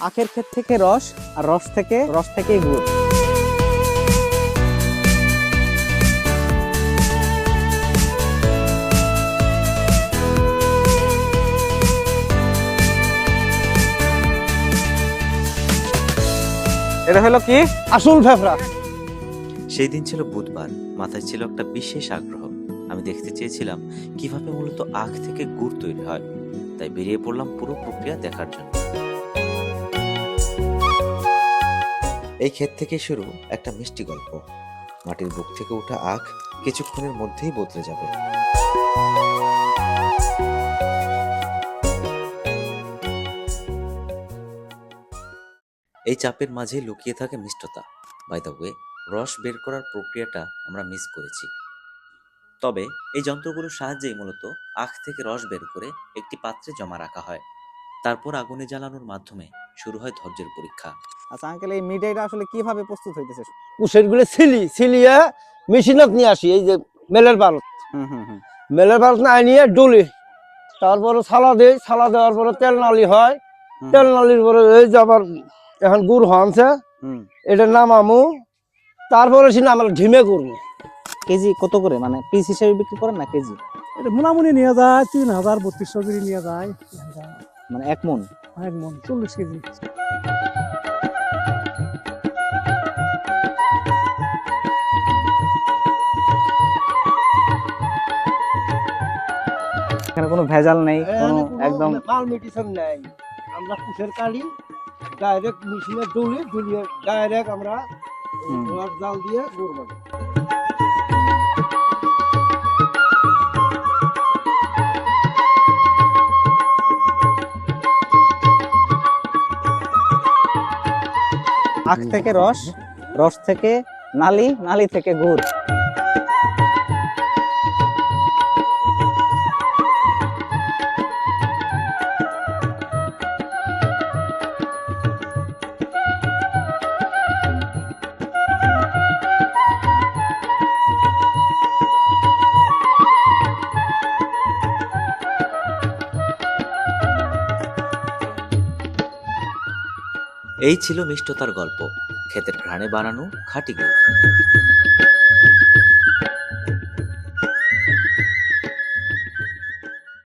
আখের ক্ষেত থেকে রস, আর রস থেকে গুড়। এটা হলো কি? আসল ফেফড়া। সেই দিন ছিল বুধবার, মাথায় ছিল একটা বিশেষ আগ্রহ। আমি দেখতে চেয়েছিলাম কিভাবে মূলত আখ থেকে গুড় তৈরি হয়, তাই বেরিয়ে পড়লাম পুরো প্রক্রিয়া দেখার জন্য। এই ক্ষেত থেকে শুরু একটা মিষ্টি গল্প। মাটির বুক থেকে ওঠা আখ কিছুক্ষণের মধ্যেই বদলে যাবে। এই চাপের মাঝে লুকিয়ে থাকে মিষ্টতা। বাই দ্য ওয়ে, রস বের করার প্রক্রিয়াটা আমরা মিস করেছি। তবে এই যন্ত্রগুলোর সাহায্যেই মূলত আখ থেকে রস বের করে একটি পাত্রে জমা রাখা হয়। তারপর আগুনে জ্বালানোর মাধ্যমে শুরু হয় ধৈর্যের পরীক্ষা। আচ্ছা আঙ্কেল, এই মিঠাইটা আসলে কিভাবে প্রস্তুত হইতেছে? কুশের গুলো ছিলিয়ে মেশিনত নিয়ে আসি, এই যে মেলের ভারত, মেলের ভারত না নিয়ে ডলি, তারপরে ছালা দেওয়ার পরে তেল নালি হয়, তেল নালির পরে এই যে আবার এখন গুড় হনছে, এটা নামামু, তারপরে সিনা আমরা ঢিমে করবো। কেজি কত করে, মানে পিস হিসেবে বিক্রি করেন না কেজি? এটা মোটামুটি নিয়ে যায় 3000-3200 করে নিয়ে যায়, মানে 1 মণ? 1 মণ 40 কেজি। এখানে কোনো ভেজাল নেই, কোনো একদম মাল মেডিসিন নেই। আমরা কুশের কালি ডাইরেক্ট মেশিনে ডুলিয়ে ডাইরেক্ট আমরা রস জাল দিয়ে গুড় বানাই। আখ থেকে রস, রস থেকে নালি, নালি থেকে গুড়। এই ছিল মিষ্টতার গল্প, ক্ষেতের ঘ্রাণে বানানো খাঁটি গুড়।